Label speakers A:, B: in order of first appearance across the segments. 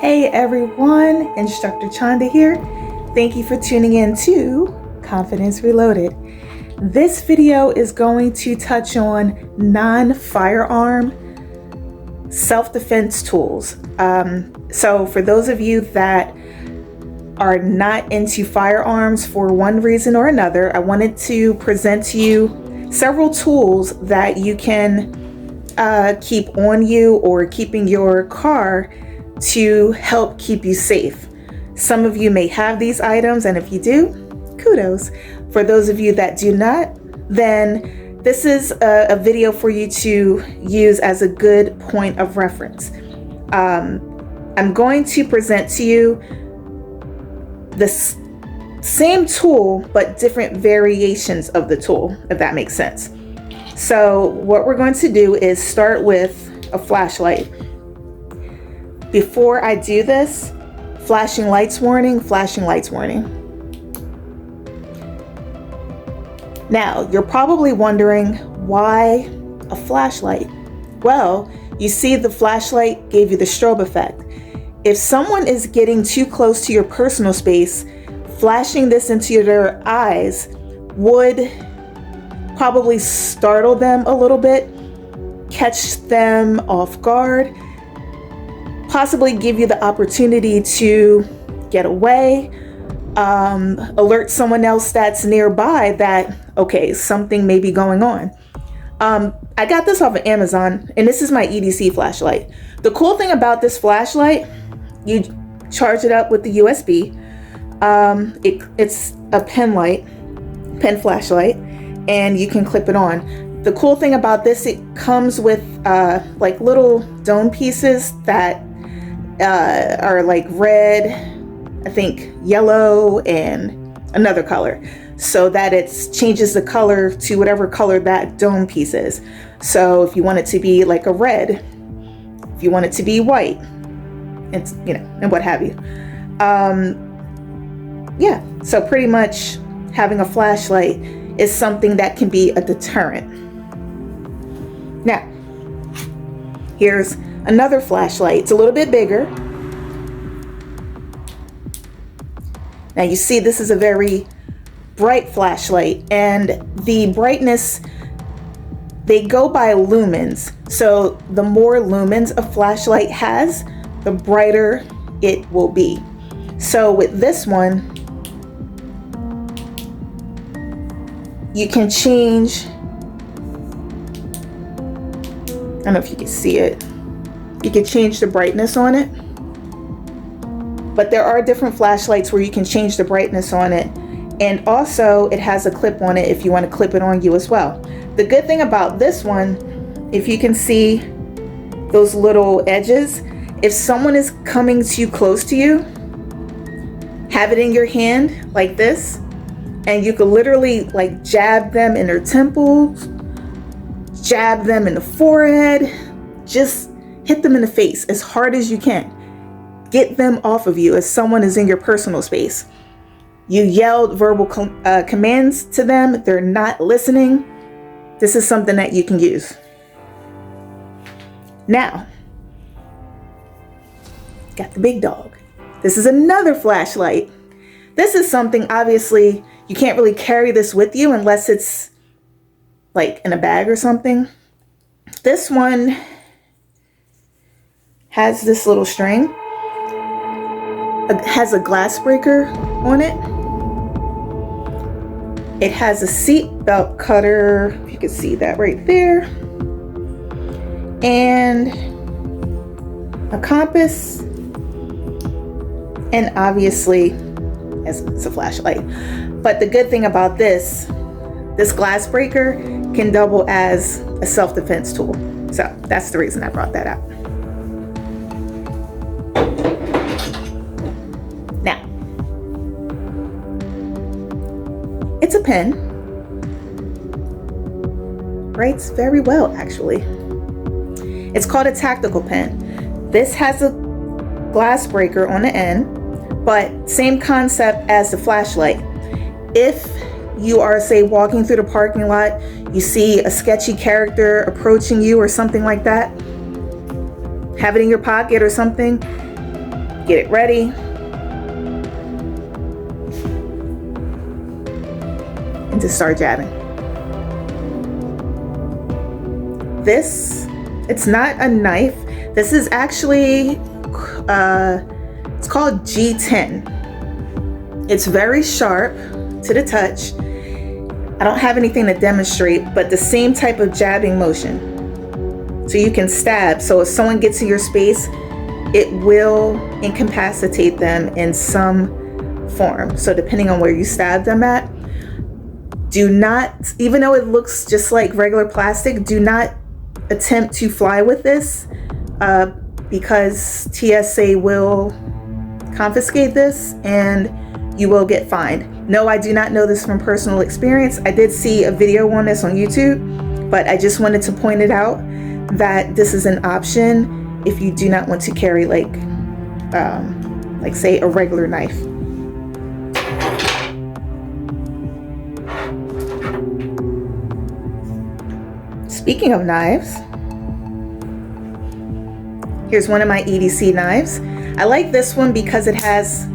A: Hey everyone, Instructor Chanda here. Thank you for tuning in to Confidence Reloaded. This video is going to touch on non-firearm self-defense tools. So for those of you that are not into firearms for one reason or another, I wanted to present to you several tools that you can keep on you or keep in your car to help keep you safe. Some of you may have these items, and if you do, kudos. For those of you that do not, then this is a video for you to use as a good point of reference. I'm going to present to you the same tool, but different variations of the tool, if that makes sense. So what we're going to do is start with a flashlight. Before I do this, flashing lights warning, flashing lights warning. Now, you're probably wondering, why a flashlight? Well, you see the flashlight gave you the strobe effect. If someone is getting too close to your personal space, flashing this into their eyes would probably startle them a little bit, catch them off guard, possibly give you the opportunity to get away, alert someone else that's nearby that, okay, something may be going on. I got this off of Amazon, and this is my EDC flashlight. The cool thing about this flashlight, you charge it up with the USB. It's a pen flashlight, and you can clip it on. The cool thing about this, it comes with like little dome pieces that are like red, I think yellow, and another color, so that it changes the color to whatever color that dome piece is. So if you want it to be like a red, if you want it to be white, it's, you know, and what have you. Yeah, so pretty much having a flashlight is something that can be a deterrent. Now, here's another flashlight. It's a little bit bigger. Now you see this is a very bright flashlight, and the brightness, they go by lumens. So the more lumens a flashlight has, the brighter it will be. So with this one, you can change, I don't know if you can see it. You can change the brightness on it. But there are different flashlights where you can change the brightness on it. And also it has a clip on it if you want to clip it on you as well. The good thing about this one, if you can see those little edges, if someone is coming too close to you, have it in your hand like this, and you could literally like jab them in their temples, jab them in the forehead, just hit them in the face as hard as you can. Get them off of you as someone is in your personal space. You yelled verbal commands to them, they're not listening. This is something that you can use. Now, got the big dog. This is another flashlight. This is something, obviously, you can't really carry this with you unless it's like in a bag or something. This one has this little string. It has a glass breaker on it. It has a seat belt cutter. You can see that right there. And a compass. And obviously, it's a flashlight. But the good thing about this glass breaker can double as a self-defense tool. So that's the reason I brought that out. Now, it's a pen. Writes very well, actually. It's called a tactical pen. This has a glass breaker on the end, but same concept as the flashlight. If you are, say, walking through the parking lot, you see a sketchy character approaching you or something like that, have it in your pocket or something, get it ready. And to start jabbing. This, it's not a knife. This is actually, it's called G10. It's very sharp to the touch. I don't have anything to demonstrate, but the same type of jabbing motion. So you can stab. So if someone gets in your space, it will incapacitate them in some form. So depending on where you stab them at, do not, even though it looks just like regular plastic, do not attempt to fly with this because TSA will confiscate this and you will get fined. No, I do not know this from personal experience. I did see a video on this on YouTube, but I just wanted to point it out that this is an option if you do not want to carry like say a regular knife. Speaking of knives, here's one of my EDC knives. I like this one because it has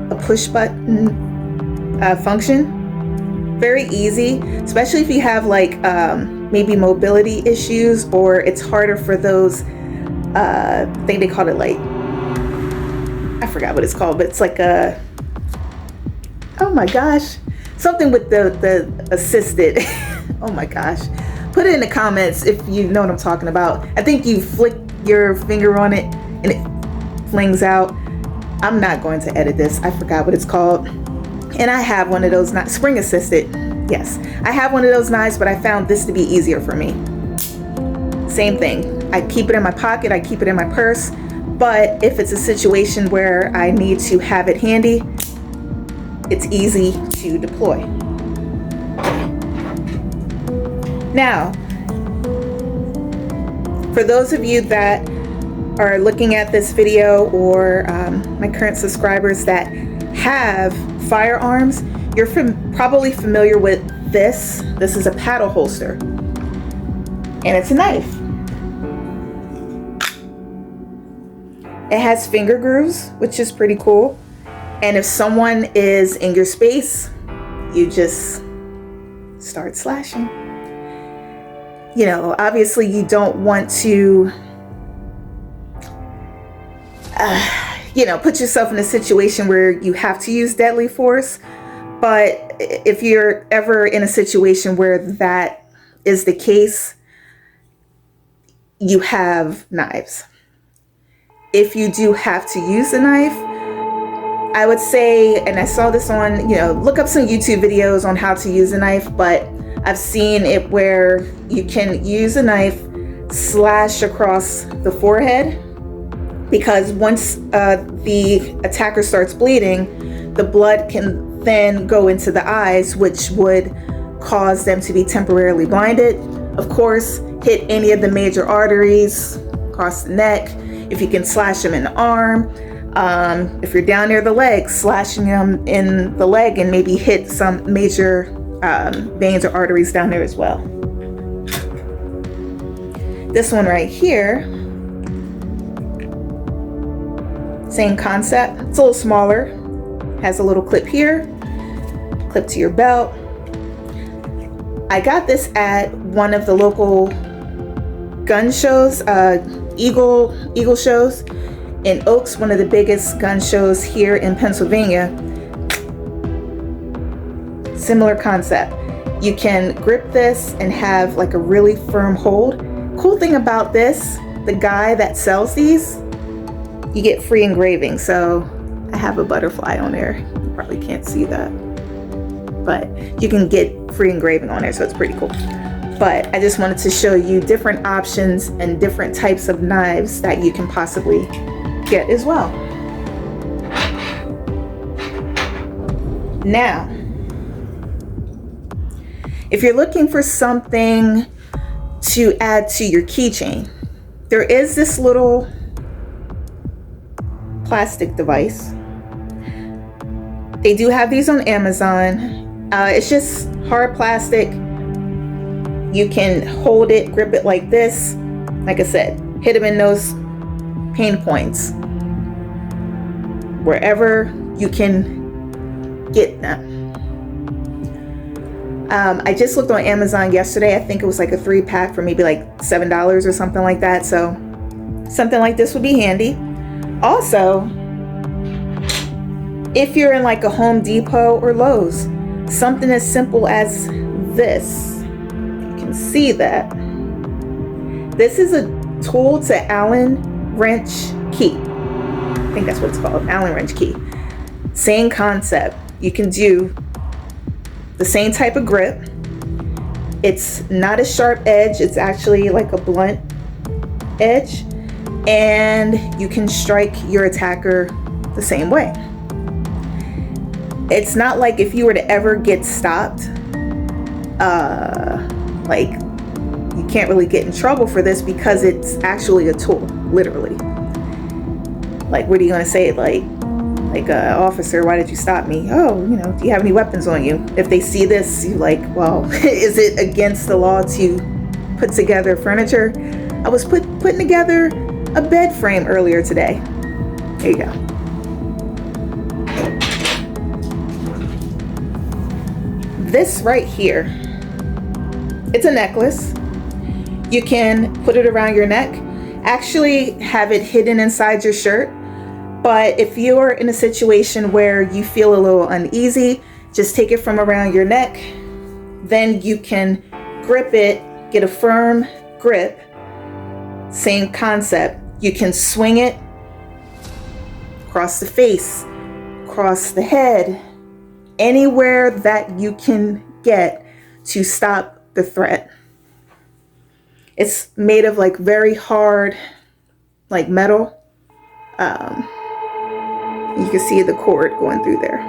A: a push button function. Very easy, especially if you have like maybe mobility issues, or it's harder for those, I think they call it like, I forgot what it's called, but it's like a, oh my gosh, something with the assisted, oh my gosh. Put it in the comments if you know what I'm talking about. I think you flick your finger on it and it flings out. I'm not going to edit this. I forgot what it's called. And I have one of those knives, spring assisted. Yes, I have one of those knives, but I found this to be easier for me. Same thing. I keep it in my pocket. I keep it in my purse. But if it's a situation where I need to have it handy, it's easy to deploy. Now, for those of you that are looking at this video, or my current subscribers that have firearms, you're probably familiar with this. This is a paddle holster, and it's a knife. It has finger grooves, which is pretty cool. And if someone is in your space, you just start slashing. You know, obviously you don't want to, put yourself in a situation where you have to use deadly force. But if you're ever in a situation where that is the case, you have knives. If you do have to use a knife, I would say, and I saw this on, look up some YouTube videos on how to use a knife, but I've seen it where you can use a knife, slash across the forehead, because once the attacker starts bleeding, the blood can then go into the eyes, which would cause them to be temporarily blinded. Of course, hit any of the major arteries across the neck. If you can slash them in the arm, if you're down near the leg, slashing them in the leg and maybe hit some major veins or arteries down there as well. This one right here, same concept. It's a little smaller, has a little clip here, clip to your belt. I got this at one of the local gun shows, Eagle shows in Oaks, one of the biggest gun shows here in Pennsylvania. Similar concept. You can grip this and have like a really firm hold. Cool thing about this, the guy that sells these, you get free engraving. So I have a butterfly on there. You probably can't see that, but you can get free engraving on there, so it's pretty cool. But I just wanted to show you different options and different types of knives that you can possibly get as well. Now, if you're looking for something to add to your keychain, there is this little plastic device. They do have these on Amazon. It's just hard plastic. You can hold it, grip it like this. Like I said, hit them in those pain points. wherever you can get them. I just looked on Amazon yesterday. I think it was like a 3-pack for maybe like $7 or something like that. So something like this would be handy. Also, if you're in like a Home Depot or Lowe's, something as simple as this, you can see that. This is a tool to Allen wrench key. I think that's what it's called, Allen wrench key. Same concept. You can do the same type of grip. It's not a sharp edge, it's actually like a blunt edge, and you can strike your attacker the same way. It's not like if you were to ever get stopped, like you can't really get in trouble for this because it's actually a tool, literally. Like, what are you gonna say? Like officer, why did you stop me? Oh, do you have any weapons on you? If they see this, you like, well, is it against the law to put together furniture? I was putting together a bed frame earlier today. There you go. This right here, it's a necklace. You can put it around your neck, actually have it hidden inside your shirt. But if you're in a situation where you feel a little uneasy, just take it from around your neck. Then you can grip it, get a firm grip. Same concept. You can swing it across the face, across the head, anywhere that you can get to stop the threat. It's made of like very hard, like metal. You can see the cord going through there.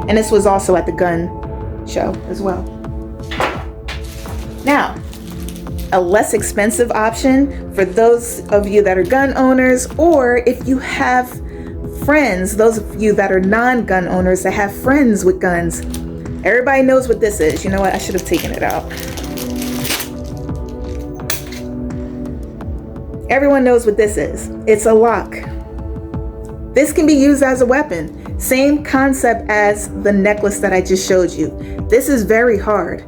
A: And this was also at the gun show as well. Now, a less expensive option for those of you that are gun owners, or if you have friends, those of you that are non-gun owners that have friends with guns. Everybody knows what this is. You know what? I should have taken it out. Everyone knows what this is. It's a lock. This can be used as a weapon. Same concept as the necklace that I just showed you. This is very hard.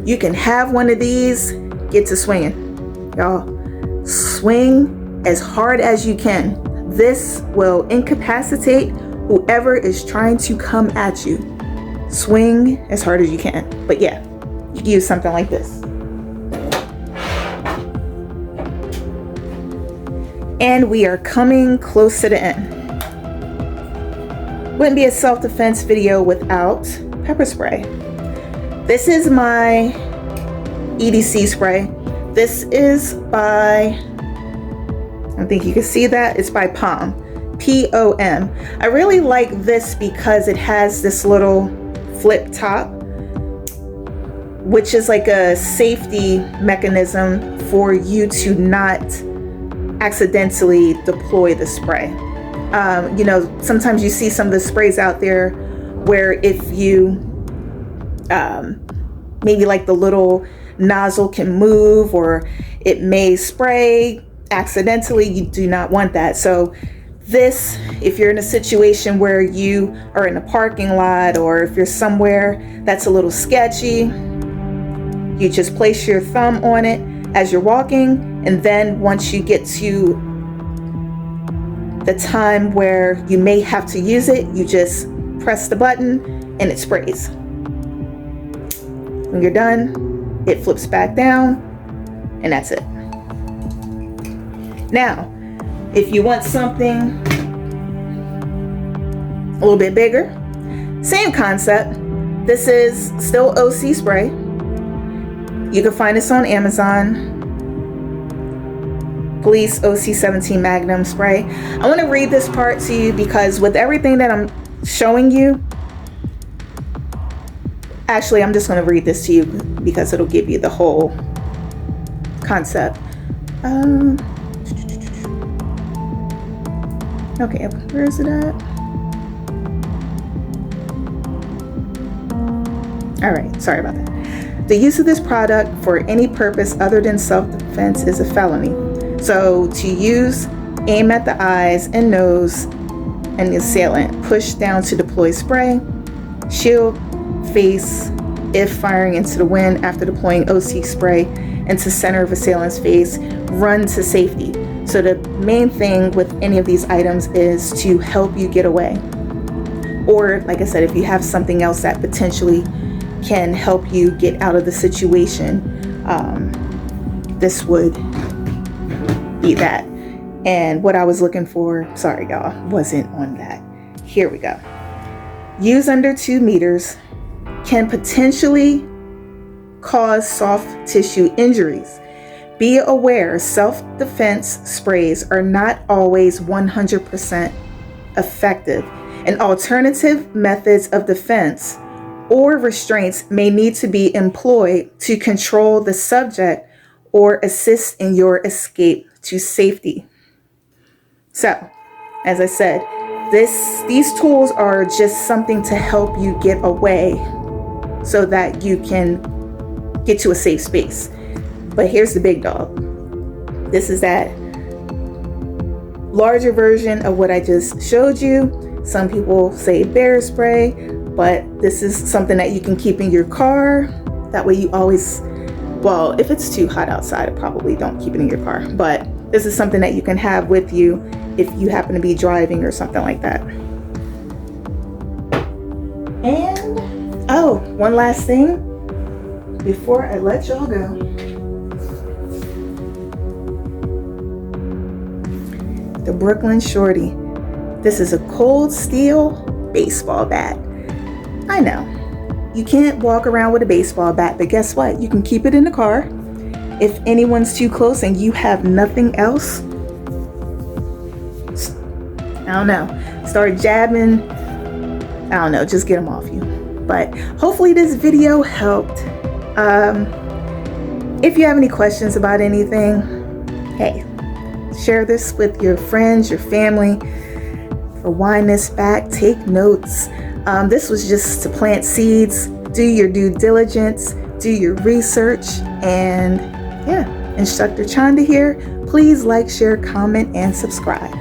A: You can have one of these, get to swinging. Y'all, swing as hard as you can. This will incapacitate whoever is trying to come at you. Swing as hard as you can. But yeah, you can use something like this. And we are coming close to the end. Wouldn't be a self-defense video without pepper spray. This is my EDC spray. This is by, I think you can see that, it's by POM, P-O-M. I really like this because it has this little flip top, which is like a safety mechanism for you to not accidentally deploy the spray. Sometimes you see some of the sprays out there where if you maybe like the little nozzle can move or it may spray accidentally. You do not want that. So this, if you're in a situation where you are in a parking lot or if you're somewhere that's a little sketchy, you just place your thumb on it as you're walking, and then once you get to the time where you may have to use it, you just press the button and it sprays. When you're done, it flips back down, and that's it. Now, if you want something a little bit bigger, same concept. This is still OC spray. You can find this on Amazon. Police OC17 Magnum spray. I want to read this part to you because with everything that I'm showing you, actually I'm just going to read this to you because it'll give you the whole concept. Okay, where is it at? All right, sorry about that. The use of this product for any purpose other than self-defense is a felony. So to use, aim at the eyes and nose and the assailant. Push down to deploy spray. Shield face if firing into the wind after deploying OC spray into center of assailant's face. Run to safety. So the main thing with any of these items is to help you get away. Or, like I said, if you have something else that potentially can help you get out of the situation, this would be that. And what I was looking for, sorry y'all, wasn't on that. Here we go. Use under 2 meters, can potentially cause soft tissue injuries. Be aware, self-defense sprays are not always 100% effective, and alternative methods of defense or restraints may need to be employed to control the subject or assist in your escape to safety. So, as I said, these tools are just something to help you get away so that you can get to a safe space. But here's the big dog. This is that larger version of what I just showed you. Some people say bear spray, but this is something that you can keep in your car. That way you always, well, if it's too hot outside, probably don't keep it in your car. But this is something that you can have with you if you happen to be driving or something like that. And, oh, one last thing before I let y'all go. The Brooklyn Shorty. This is a cold steel baseball bat. I know, you can't walk around with a baseball bat, but guess what? You can keep it in the car. If anyone's too close and you have nothing else, I don't know, start jabbing, I don't know, just get them off you. But hopefully this video helped. If you have any questions about anything, hey, share this with your friends, your family. Rewind this back, take notes. This was just to plant seeds, do your due diligence, do your research, and yeah, Instructor Chanda here. Please like, share, comment, and subscribe.